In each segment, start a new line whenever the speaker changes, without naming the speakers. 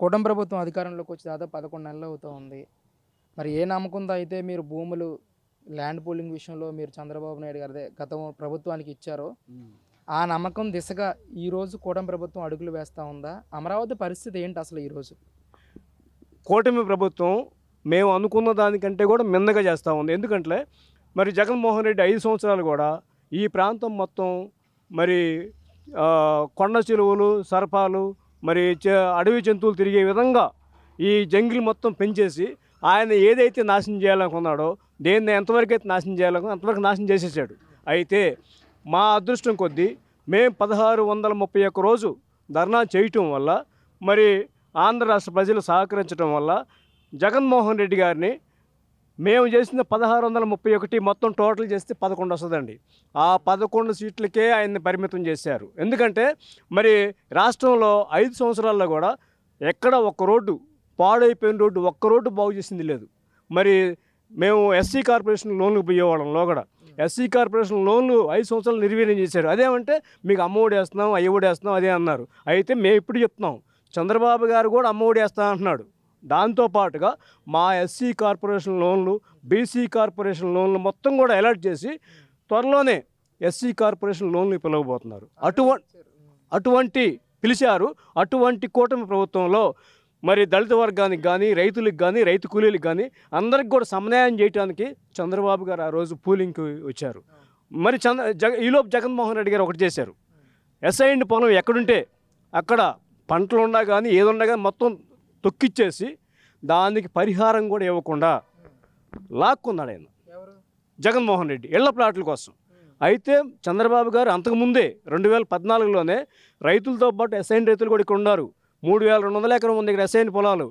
కూటమి ప్రభుత్వం అధికారంలోకి వచ్చి దాదాపు 11 నెలలు అవుతా ఉంది. మరి ఏ నమ్మకంతో అయితే మీరు భూములు ల్యాండ్ పూలింగ్ విషయంలో మీరు చంద్రబాబు నాయుడు గారిదే గతం ప్రభుత్వానికి ఇచ్చారో,
హ్మ్.
ఆ నమ్మకం దిశగా ఈరోజు కూటమి ప్రభుత్వం అడుగులు వేస్తా ఉందా? అమరావతి పరిస్థితి ఏంటి అసలు ఈరోజు?
కూటమి ప్రభుత్వం మేము అనుకున్న దానికంటే కూడా మిన్నగా చేస్తూ ఉంది. ఎందుకంటే మరి జగన్మోహన్ రెడ్డి 5 సంవత్సరాలు కూడా ఈ ప్రాంతం మొత్తం మరి కొండ చిలువలు, సర్పాలు, మరి అడవి జంతువులు తిరిగే విధంగా ఈ జంగిల్ మొత్తం పెంచేసి ఆయన ఏదైతే నాశనం చేయాలనుకున్నాడో, దేన్ని ఎంతవరకు అయితే నాశనం చేయాలనుకున్నా అంతవరకు నాశనం చేసేసాడు. అయితే మా అదృష్టం కొద్దీ మేము 1631 రోజు ధర్నా చేయటం వల్ల, మరి ఆంధ్ర రాష్ట్ర ప్రజలు సహకరించడం వల్ల జగన్మోహన్ రెడ్డి గారిని మేము చేసిన 1631 మొత్తం టోటల్ చేస్తే 11 వస్తుందండి. ఆ 11 సీట్లకే ఆయన్ని పరిమితం చేశారు. ఎందుకంటే మరి రాష్ట్రంలో 5 సంవత్సరాల్లో కూడా ఎక్కడ ఒక్క రోడ్డు, పాడైపోయిన రోడ్డు, ఒక్క రోడ్డు బాగు చేసింది లేదు. మరి మేము ఎస్సీ కార్పొరేషన్ లోన్లు పోయేవాళ్ళం లోగడ. ఎస్సీ కార్పొరేషన్ లోన్లు 5 సంవత్సరాలు నిర్వీర్యం చేశారు. అదేమంటే మీకు అమ్మఒడి వేస్తున్నాం, అయ్యఒడి వేస్తున్నాం అదే అన్నారు. అయితే మేము ఇప్పుడు చెప్తున్నాం, చంద్రబాబు గారు కూడా అమ్మఒడి వేస్తా అంటున్నాడు. దాంతోపాటుగా మా ఎస్సీ కార్పొరేషన్ లోన్లు, బీసీ కార్పొరేషన్ లోన్లు మొత్తం కూడా అలర్ట్ చేసి త్వరలోనే ఎస్సీ కార్పొరేషన్ లోన్లు పిలవబోతున్నారు. అటువంటి పిలిచారు. అటువంటి కూటమి ప్రభుత్వంలో మరి దళిత వర్గానికి కానీ, రైతులకు కానీ, రైతు కూలీలకు కానీ అందరికి కూడా సమన్యాయం చేయడానికి చంద్రబాబు గారు ఆ రోజు పూలింగ్కి వచ్చారు. మరి ఈలోపు జగన్మోహన్ రెడ్డి గారు ఒకటి చేశారు. ఎస్ఐండ్ పొలం ఎక్కడుంటే అక్కడ పంటలు ఉన్నా కానీ ఏదున్నా కానీ మొత్తం తొక్కిచ్చేసి దానికి పరిహారం కూడా ఇవ్వకుండా లాక్కున్నాడు ఆయన జగన్మోహన్ రెడ్డి ఇళ్ల ప్లాట్ల కోసం. అయితే చంద్రబాబు గారు అంతకుముందే 2014లోనే రైతులతో పాటు ఎస్ఐన్ రైతులు కూడా ఇక్కడ ఉన్నారు. 3200 ఎకరం ఉంది ఇక్కడ ఎస్ఐన్ పొలాలు.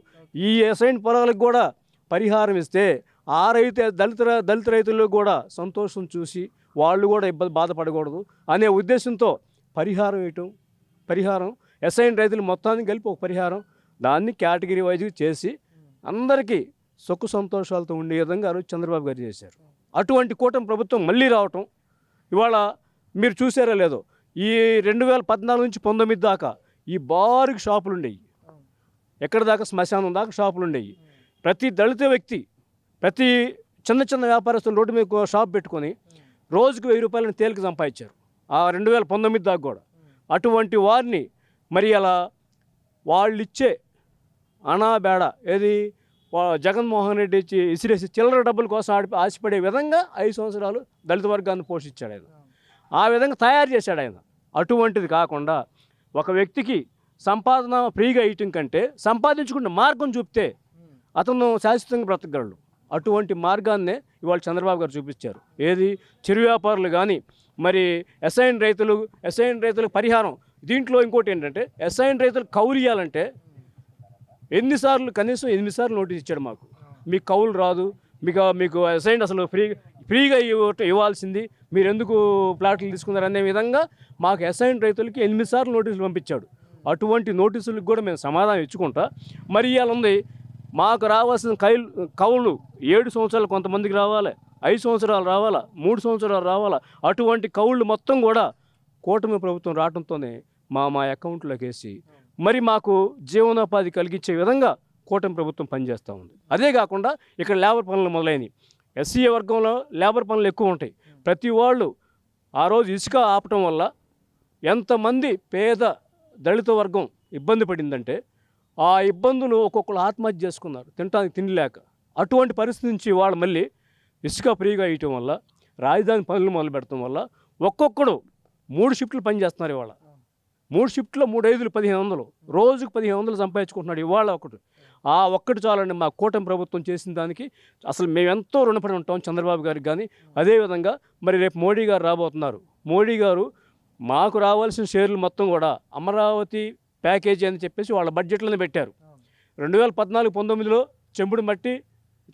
ఈ ఎస్ఐన్ పొలాలకు కూడా పరిహారం ఇస్తే ఆ దళిత రైతులకు కూడా సంతోషం చూసి వాళ్ళు కూడా బాధపడకూడదు అనే ఉద్దేశంతో పరిహారం ఎస్ఐన్ రైతులు మొత్తానికి కలిపి ఒక పరిహారం దాన్ని కేటగిరీ వైజ్గా చేసి అందరికీ సుఖ సంతోషాలతో ఉండే విధంగా చంద్రబాబు గారు చేశారు. అటువంటి కూటమి ప్రభుత్వం మళ్ళీ రావటం ఇవాళ మీరు చూసారో లేదో, ఈ 2014 నుంచి 19 దాకా ఈ బారుకి షాపులు ఉండేవి. ఎక్కడి దాకా శ్మశానం దాకా షాపులు ఉండేవి. ప్రతి దళిత వ్యక్తి, ప్రతి చిన్న వ్యాపారస్తులు రోడ్డు మీద షాప్ పెట్టుకొని రోజుకు 1000 రూపాయలను తేలిక సంపాదించారు ఆ 2019 దాకా కూడా. అటువంటి వారిని మరి అలా వాళ్ళు ఇచ్చే అనాబేడ ఏది జగన్మోహన్ రెడ్డి ఇచ్చి ఇసిరేసి చిల్లర డబ్బుల కోసం ఆశపడే విధంగా 5 సంవత్సరాలు దళిత వర్గాన్ని పోషించాడు ఆయన. ఆ విధంగా తయారు చేశాడు ఆయన. అటువంటిది కాకుండా ఒక వ్యక్తికి సంపాదన ఫ్రీగా ఇవ్వటం కంటే సంపాదించుకున్న మార్గం చూపితే అతను శాశ్వతంగా బ్రతకగలడు. అటువంటి మార్గాన్నే ఇవాళ చంద్రబాబు గారు చూపించారు. ఏది చిరు వ్యాపారులు కానీ, మరి ఎస్ఐన్ రైతులకు పరిహారం. దీంట్లో ఇంకోటి ఏంటంటే ఎస్ఐన్ రైతులకు కౌలు ఇవ్వాలంటే కనీసం 8 సార్లు నోటీస్ ఇచ్చాడు. మాకు మీకు కౌలు రాదు, మీకు అసైన్ అసలు ఫ్రీగా ఇవ్వాల్సింది, మీరు ఎందుకు ప్లాట్లు తీసుకున్నారు అనే విధంగా మాకు అసైన్ రైతులకి 8 సార్లు నోటీసులు పంపించాడు. అటువంటి నోటీసులకు కూడా మేము సమాధానం ఇచ్చుకుంటా మరి ఇవాళ ఉంది. మాకు రావాల్సిన కౌలు 7 సంవత్సరాలు కొంతమందికి రావాలి, 5 సంవత్సరాలు రావాలా, 3 సంవత్సరాలు రావాలా. అటువంటి కౌళ్ళు మొత్తం కూడా కూటమి ప్రభుత్వం రావడంతోనే మా అకౌంట్లోకి వేసి మరి మాకు జీవనోపాధి కలిగించే విధంగా కూటమి ప్రభుత్వం పనిచేస్తూ ఉంది. అదే కాకుండా ఇక్కడ లేబర్ పనులు మొదలైనవి. ఎస్సీ వర్గంలో లేబర్ పనులు ఎక్కువ ఉంటాయి. ప్రతి వాళ్ళు ఆ రోజు ఇసుక ఆపటం వల్ల ఎంతమంది పేద దళిత వర్గం ఇబ్బంది పడిందంటే ఆ ఇబ్బందులు ఒక్కొక్కరు ఆత్మహత్య చేసుకున్నారు తినడానికి తిండి లేక. అటువంటి పరిస్థితి నుంచి వాళ్ళు మళ్ళీ ఇసుక ఫ్రీగా ఇవ్వటం వల్ల, రాజధాని పనులు మొదలు పెడటం వల్ల ఒక్కొక్కడు 3 షిఫ్ట్లు పనిచేస్తున్నారు. ఇవాళ 3 షిఫ్ట్లో 3 5 1500 రోజుకు 1500 సంపాదించుకుంటున్నాడు. ఇవాళ ఒక్కటి చాలండి మా కూటమి ప్రభుత్వం చేసిన దానికి. అసలు మేము ఎంతో రుణపడి ఉంటాం చంద్రబాబు గారికి. కానీ అదేవిధంగా మరి రేపు మోడీ గారు రాబోతున్నారు. మోడీ గారు మాకు రావాల్సిన షేర్లు మొత్తం కూడా అమరావతి ప్యాకేజీ అని చెప్పేసి వాళ్ళ బడ్జెట్లోనే పెట్టారు. 2014-19లో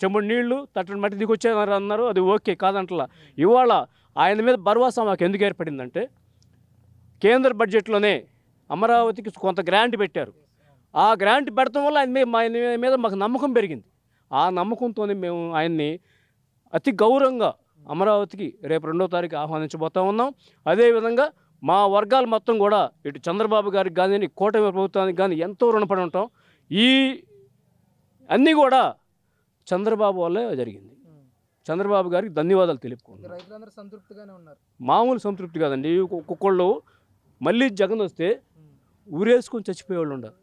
చెంబుడు నీళ్లు తట్టని మట్టి దిగొచ్చారు అన్నారు. అది ఓకే కాదంటలా. ఇవాళ ఆయన మీద భరోసా మాకు ఎందుకు ఏర్పడిందంటే కేంద్ర బడ్జెట్లోనే అమరావతికి కొంత గ్రాంట్ పెట్టారు. ఆ గ్రాంట్ పెడతాం వల్ల ఆయన మీద మాకు నమ్మకం పెరిగింది. ఆ నమ్మకంతోనే మేము ఆయన్ని అతి గౌరవంగా అమరావతికి రేపు 2వ తారీఖు ఆహ్వానించబోతా ఉన్నాం. అదేవిధంగా మా వర్గాలు మొత్తం కూడా ఇటు చంద్రబాబు గారికి కానీ, కూటమి ప్రభుత్వానికి కానీ ఎంతో రుణపడి ఉంటాం. ఈ అన్నీ కూడా చంద్రబాబు వల్లే జరిగింది. చంద్రబాబు గారికి ధన్యవాదాలు తెలుపుకుంటున్నాను.
రైతులందరూ సంతృప్తిగానే ఉన్నారు.
మామూలు సంతృప్తి కాదండి. ఒక్కొక్కళ్ళు మళ్ళీ జగన్ వస్తే ఊరేసుకొని చచ్చిపోయేవాళ్ళు ఉండరు.